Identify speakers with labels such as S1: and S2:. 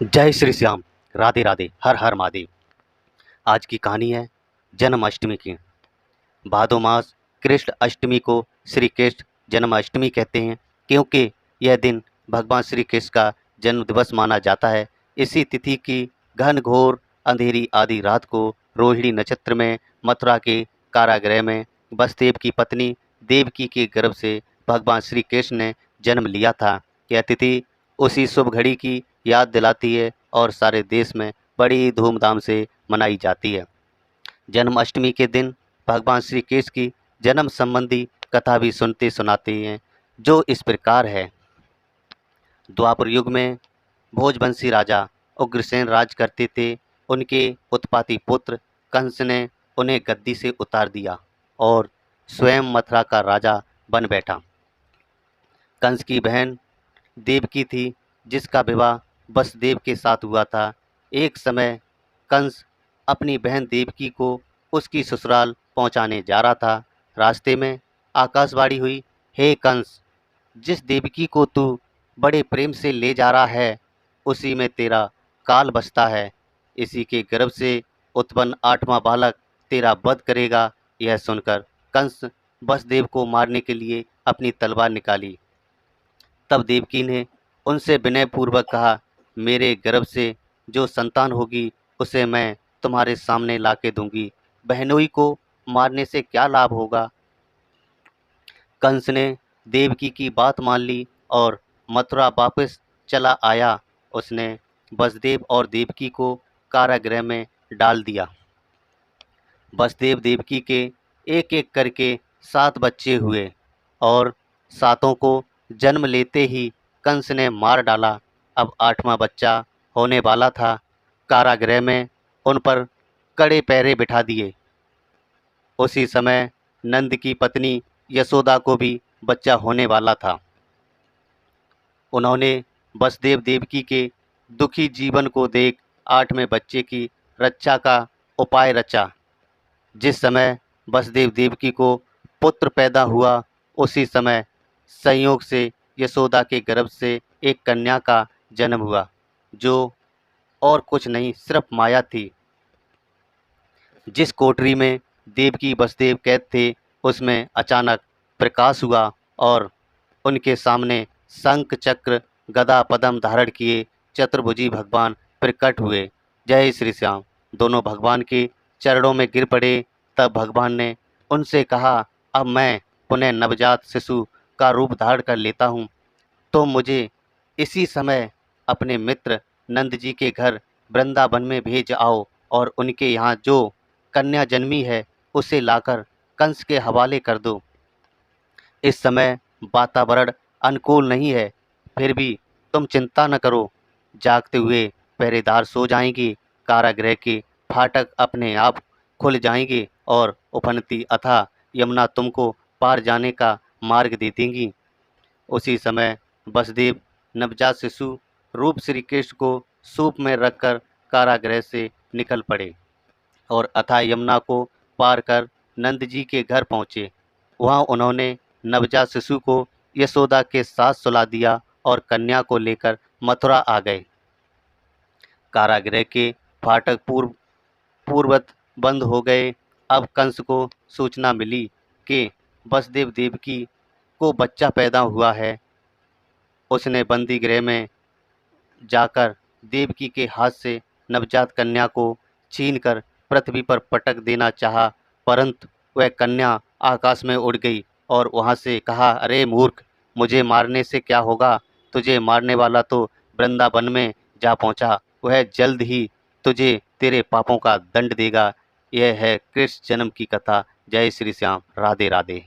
S1: जय श्री श्याम। राधे राधे। हर हर महादेव। आज की कहानी है जन्माष्टमी की। भादो मास कृष्ण अष्टमी को श्री कृष्ण जन्माष्टमी कहते हैं, क्योंकि यह दिन भगवान श्री कृष्ण का जन्म दिवस माना जाता है। इसी तिथि की घन घोर अंधेरी आधी रात को रोहिणी नक्षत्र में मथुरा के कारागृह में वसुदेव की पत्नी देवकी के गर्भ से भगवान श्री कृष्ण ने जन्म लिया था। यह तिथि उसी शुभ घड़ी की याद दिलाती है और सारे देश में बड़ी धूमधाम से मनाई जाती है। जन्माष्टमी के दिन भगवान श्री कृष्ण की जन्म संबंधी कथा भी सुनते सुनाते हैं, जो इस प्रकार है। द्वापर युग में भोजवंशी राजा उग्रसेन राज करते थे। उनके उत्पाती पुत्र कंस ने उन्हें गद्दी से उतार दिया और स्वयं मथुरा का राजा बन बैठा। कंस की बहन देवकी थी, जिसका विवाह वसुदेव के साथ हुआ था। एक समय कंस अपनी बहन देवकी को उसकी ससुराल पहुंचाने जा रहा था। रास्ते में आकाशवाणी हुई, हे कंस, जिस देवकी को तू बड़े प्रेम से ले जा रहा है, उसी में तेरा काल बसता है। इसी के गर्भ से उत्पन्न 8वां बालक तेरा वध करेगा। यह सुनकर कंस वसुदेव को मारने के लिए अपनी तलवार निकाली। तब देवकी ने उनसे विनयपूर्वक कहा, मेरे गर्भ से जो संतान होगी उसे मैं तुम्हारे सामने ला के दूंगी। बहनोई को मारने से क्या लाभ होगा। कंस ने देवकी की बात मान ली और मथुरा वापस चला आया। उसने वसुदेव और देवकी को कारागृह में डाल दिया। वसुदेव देवकी के एक एक करके 7 बच्चे हुए और सातों को जन्म लेते ही कंस ने मार डाला। अब 8वां बच्चा होने वाला था। कारागृह में उन पर कड़े पहरे बिठा दिए। उसी समय नंद की पत्नी यशोदा को भी बच्चा होने वाला था। उन्होंने वसुदेव देवकी के दुखी जीवन को देख 8वें बच्चे की रक्षा का उपाय रचा। जिस समय वसुदेव देवकी को पुत्र पैदा हुआ, उसी समय संयोग से यशोदा के गर्भ से एक कन्या का जन्म हुआ, जो और कुछ नहीं सिर्फ माया थी। जिस कोठरी में देवकी वसुदेव कैद थे, उसमें अचानक प्रकाश हुआ और उनके सामने शंख चक्र गदा पद्म धारण किए चतुर्भुजी भगवान प्रकट हुए। जय श्री श्याम। दोनों भगवान के चरणों में गिर पड़े। तब भगवान ने उनसे कहा, अब मैं पुनः नवजात शिशु का रूप धारण कर लेता हूँ, तो मुझे इसी समय अपने मित्र नंद जी के घर वृंदावन में भेज आओ और उनके यहाँ जो कन्या जन्मी है उसे लाकर कंस के हवाले कर दो। इस समय वातावरण अनुकूल नहीं है, फिर भी तुम चिंता न करो। जागते हुए पहरेदार सो जाएंगे, कारागृह के फाटक अपने आप खुल जाएंगे और उफनती अथाह यमुना तुमको पार जाने का मार्ग दे देंगी। उसी समय वसुदेव नवजात शिशु रूप श्री कृष्ण को सूप में रखकर कारागृह से निकल पड़े और अथाह यमुना को पार कर नंद जी के घर पहुँचे। वहाँ उन्होंने नवजात शिशु को यशोदा के साथ सुला दिया और कन्या को लेकर मथुरा आ गए। कारागृह के फाटक पूर्ववत बंद हो गए। अब कंस को सूचना मिली कि वसुदेव देवकी को बच्चा पैदा हुआ है। उसने बंदी गृह में जाकर देवकी के हाथ से नवजात कन्या को छीनकर पृथ्वी पर पटक देना चाहा, परंतु वह कन्या आकाश में उड़ गई और वहां से कहा, अरे मूर्ख, मुझे मारने से क्या होगा। तुझे मारने वाला तो वृंदावन में जा पहुंचा। वह जल्द ही तुझे तेरे पापों का दंड देगा। यह है कृष्ण जन्म की कथा। जय श्री श्याम। राधे राधे।